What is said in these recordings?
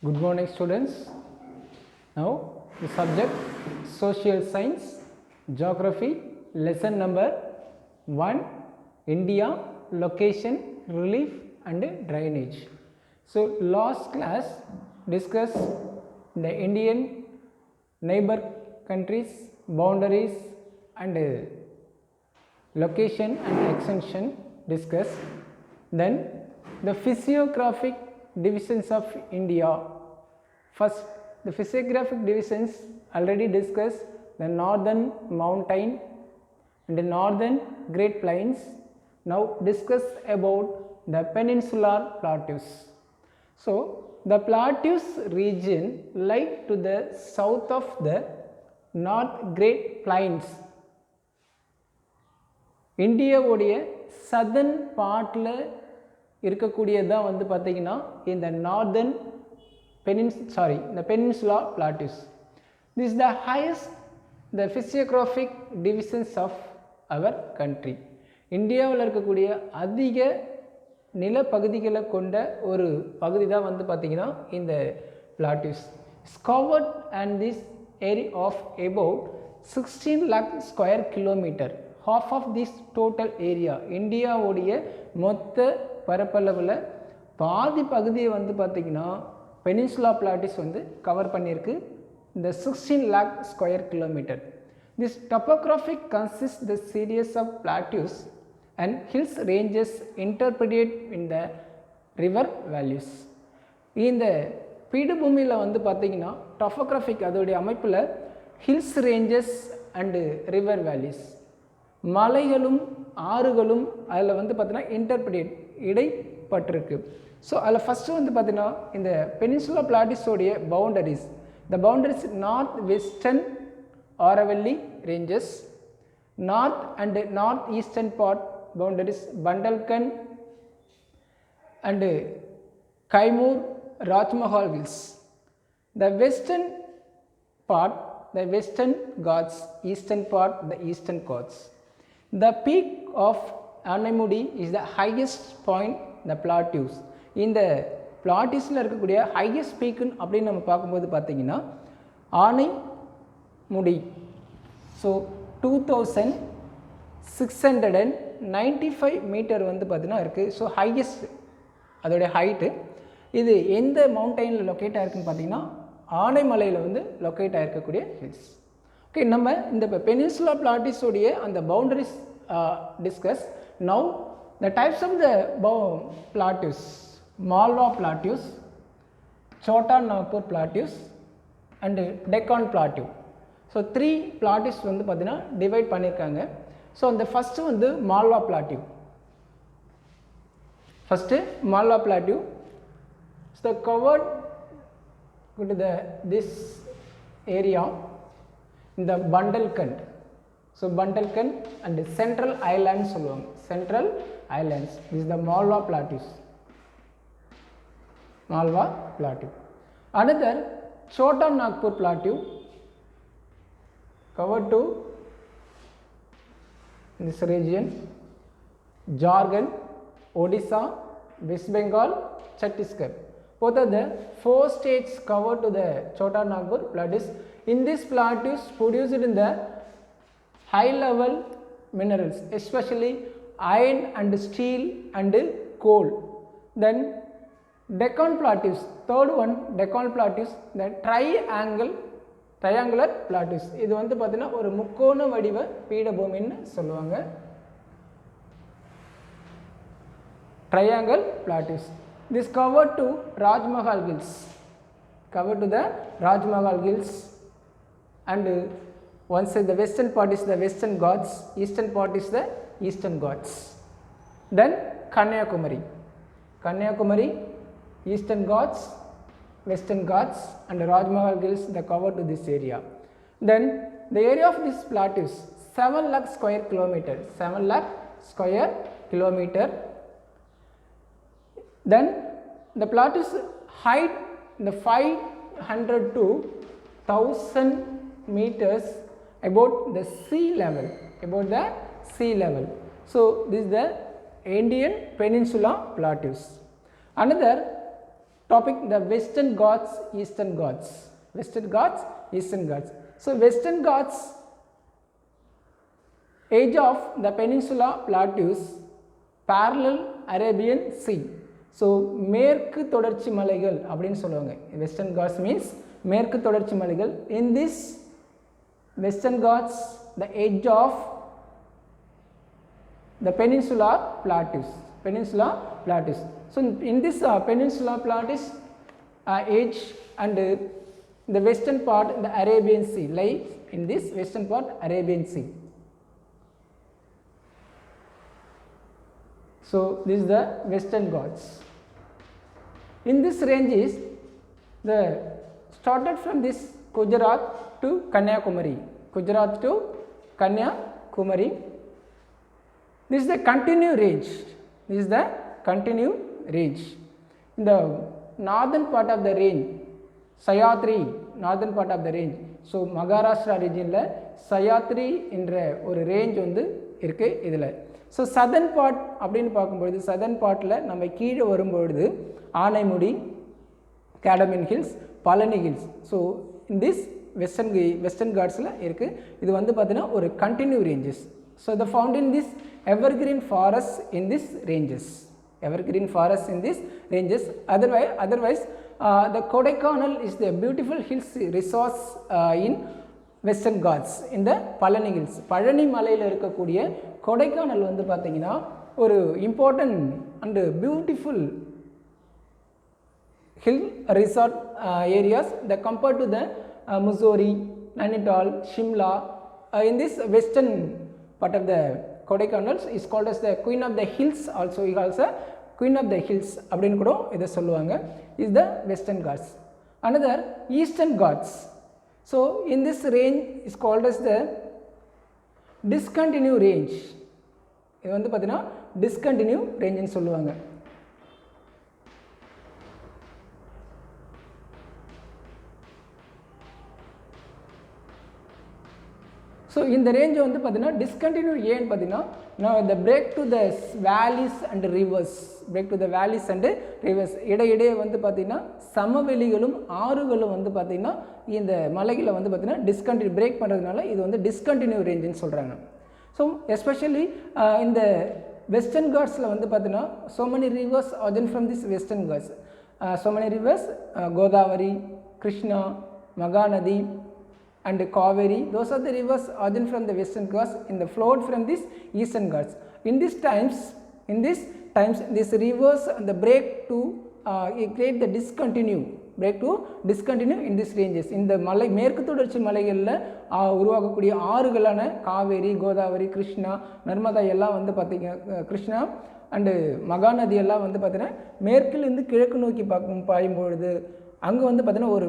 Good morning students. Now the subject social science, geography, lesson number 1, India, location, relief and drainage. So last class discussed the Indian neighbor countries, boundaries and location and extension discussed. Then the physiographic divisions of India. First, the physiographic divisions already discussed: the northern mountain and the northern Great Plains. Now discuss about the peninsular plateaus. So the plateaus region lie to the south of the North Great Plains. இந்தியாவுடைய southern partல இருக்கக்கூடியதான் வந்து பார்த்தீங்கன்னா இந்த northern the peninsular plateaus. This is the highest the physiographic divisions of our country. இந்தியாவில் இருக்கக்கூடிய அதிக நிலப்பகுதிகளை கொண்ட ஒரு பகுதி தான் வந்து பார்த்தீங்கன்னா இந்த plateaus. It's covered and this area of about 16 lakh square kilometer. Half of this total area. இந்தியாவுடைய மொத்த பரப்பளவில் பாதி பகுதியை வந்து பார்த்தீங்கன்னா பெனின்சுலா பிளாட்டிஸ் வந்து கவர் பண்ணியிருக்கு. இந்த 16 lakh square kilometer. This topographic consists the series of plateaus and hills ranges interpreted in the river valleys. இந்த பீடபூமியில் வந்து பார்த்தீங்கன்னா டொபோகிராஃபிக் அதோடைய அமைப்பில் hills ranges and river valleys, மலைகளும் ஆறுகளும் அதில் வந்து பார்த்தீங்கன்னா இன்டர்பிரேட் இடைப்பட்டிருக்கு. ஸோ அதில் ஃபஸ்ட்டு வந்து பார்த்தீங்கன்னா இந்த பெனின்சுலா பிளாட்டிஸோடைய boundaries, the boundaries north western Aravalli ranges, north and north eastern part boundaries Bundelkhand and Kaimur Rajmahal hills, the western part the western Ghats, eastern part the eastern Ghats. The peak of Anamudi is the highest point the plateaus. இந்த plateausல இருக்கக்கூடிய highest peak அப்படின்னு நம்ம பார்க்கும்போது பார்த்தீங்கன்னா Anamudi. So 2695 metre வந்து பார்த்தீங்கன்னா இருக்குது. So highest அதோடைய ஹைட்டு. இது எந்த மவுண்டெயினில் லொக்கேட் ஆகிருக்குன்னு பார்த்தீங்கன்னா ஆனைமலையில் வந்து லொக்கேட் ஆகிருக்கக்கூடிய ஹில்ஸ். ஓகே, நம்ம இந்த பெனின்சுலா பிளாட்டிஸோடைய அந்த boundaries discuss. Now the types of the plateaus: Malwa plateaus, Chota Nagpur plateaus and Deccan plateau. So 3 plateaus வந்து பார்த்தீங்கன்னா டிவைட் பண்ணியிருக்காங்க. ஸோ அந்த ஃபஸ்ட்டு வந்து Malwa plateau. First Malwa plateau is the covered go to this area in the Bundelkhand. So Bundelkhand and Central Islands சொல்லுவாங்க. Central Islands. This is the Malwa Plateaus. Malwa Plateau. Another Chota Nagpur Plateau covered to this region: Jharkhand, Odisha, West Bengal, Chhattisgarh. Both are the 4 states covered to the Chota Nagpur plateaus. In this plateaus produced in the high level minerals, especially iron and steel and coal. Then Deccan plateaus, third one Deccan plateaus, the triangular plateaus. இது வந்து பார்த்தீங்கன்னா ஒரு முக்கோண வடிவ பீடபூமின்னு சொல்லுவாங்க. Triangle plateaus. This covered to Rajmahal Hills, covered to the Rajmahal Hills, and one side the western part is the Western Ghats, eastern part is the Eastern Ghats. Then Kanyakumari, Eastern Ghats, Western Ghats and Rajmahal Hills, they cover to this area. Then the area of this plateaus 7 lakh square kilometer, 7 lakh square kilometer. Then the plateaus height the 500 to 1000 meters about the sea level, So this is the Indian Peninsula plateaus. Another topic the Western Ghats, Eastern Ghats. Western Ghats, Eastern Ghats. So Western Ghats, edge of the Peninsula Plateaus parallel Arabian Sea. So மேற்கு தொடர்ச்சி மலைகள் அப்படினு சொல்லுவாங்க. Western Ghats means மேற்கு தொடர்ச்சி மலைகள். In this Western Ghats, the edge of the Peninsular Plateaus. Peninsular Plateaus. So in this Peninsular Plateaus edge and the western part, the Arabian Sea, lies in this western part, Arabian Sea. So this is the Western Ghats. In this range is the started from this Gujarat to Kanyakumari. Gujarat to Kanyakumari. This is the continued range. This is the continued range. In the northern part of the range, Sahyadri, northern part of the range. So Maharashtra region la Sahyadri என்ற ஒரு range வந்து இருக்கு இதுல. So southern part அப்படின்னு பார்க்கும்பொழுது southern பார்ட்டில் நம்ம கீழே வரும்பொழுது Anaimudi, cardamom hills, Palani hills. So in this western காட்ஸில் இருக்குது. இது வந்து பார்த்தீங்கன்னா ஒரு continue ranges. So the found in this evergreen forests in this ranges. Evergreen forests in this ranges. Otherwise the Kodaikanal is the beautiful hills resource in Western Ghats in the Palani Hills. Palani மலையில் இருக்கக்கூடிய கொடைக்கானல் வந்து பார்த்தீங்கன்னா ஒரு important and beautiful hill resort areas that compared to the Mussoorie, Nainital, Shimla. In this western part of the Kodaikanal is called as the Queen of the Hills. Also he calls the Queen of the Hills அப்படின்னு கூட இதை சொல்லுவாங்க. is the Western Ghats. Another Eastern Ghats. So in this range is called as the discontinued range. இது வந்து பார்த்தீங்கன்னா discontinued range ன்னு சொல்லுவாங்க. So இந்த ரேஞ்சை வந்து பார்த்தீங்கன்னா டிஸ்கண்டினியூ ஏன்னு பார்த்தீங்கன்னா நான் இந்த break to the வேலிஸ் and reverse, break to the வேலிஸ் and reverse இடையிடையே வந்து பார்த்திங்கன்னா சமவெளிகளும் ஆறுகளும் வந்து பார்த்திங்கன்னா இந்த மலைகளை வந்து பார்த்திங்கன்னா பிரேக் பண்ணுறதுனால இது வந்து டிஸ்கண்டினியூ ரேஞ்சுன்னு சொல்கிறாங்க. ஸோ எஸ்பெஷலி இந்த வெஸ்டர்ன் காட்ஸில் வந்து பார்த்திங்கன்னா so many rivers origin from this western Ghats. So many rivers, Godavari, Krishna, Mahanadi and Kaveri, those are the rivers origin from the Western Ghats in the flowed from this Eastern Ghats. In these times these rivers and the break to create the break to discontinue in these ranges. இந்த மலை மேற்கு தொடர்ச்சி மலைகளில் உருவாகக்கூடிய ஆறுகளான காவேரி, கோதாவரி, கிருஷ்ணா, நர்மதா எல்லாம் வந்து பார்த்திங்கன்னா Krishna and Mahanadi எல்லாம் வந்து பார்த்திங்கன்னா மேற்கிலிருந்து கிழக்கு நோக்கி பாயும்பொழுது அங்கே வந்து பார்த்திங்கன்னா ஒரு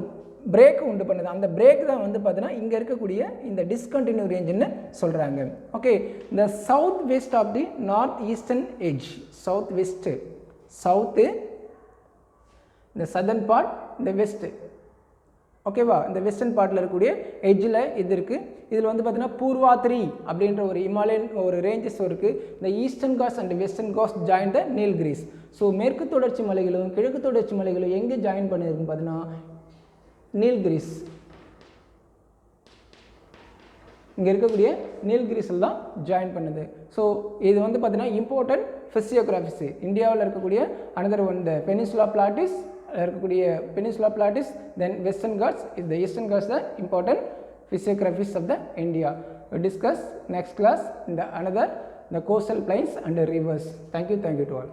பிரேக் உண்டு பண்ணுது. அந்த பிரேக் தான் வந்து பார்த்தீங்கன்னா இங்கே இருக்கக்கூடிய இந்த டிஸ்கண்டினியூ ரேஞ்சுன்னு சொல்கிறாங்க. ஓகே, இந்த south west of the north eastern edge, south west, south இந்த சதர்ன் பார்ட், இந்த வெஸ்ட்டு, ஓகேவா, இந்த வெஸ்டர்ன் பார்ட்டில் இருக்கக்கூடிய எட்ஜில் இது இருக்குது. இதில் வந்து பார்த்தீங்கன்னா பூர்வாத்ரி அப்படின்ற ஒரு இமாலயன் ஒரு ரேஞ்சஸ் இருக்குது. இந்த Eastern Ghats and Western Ghats join the Nilgiris. So மேற்கு தொடர்ச்சி மலைகளும் கிழக்கு தொடர்ச்சி மலைகளும் எங்கே ஜாயின் பண்ணியிருக்குன்னு பார்த்தீங்கன்னா நீல்கிரிஸ், இங்கே இருக்கக்கூடிய நீல்கிரிஸில் தான் ஜாயின் பண்ணுது. ஸோ இது வந்து பார்த்தீங்கன்னா இம்பார்ட்டன்ட் ஃபிசியோகிராஃபிஸ் இந்தியாவில் இருக்கக்கூடிய another one the peninsula plateaus இருக்கக்கூடிய peninsula plateaus, then western Ghats, is the eastern Ghats the important physiographies of the India. We discuss next class in the another the coastal plains and the rivers. Thank you to all.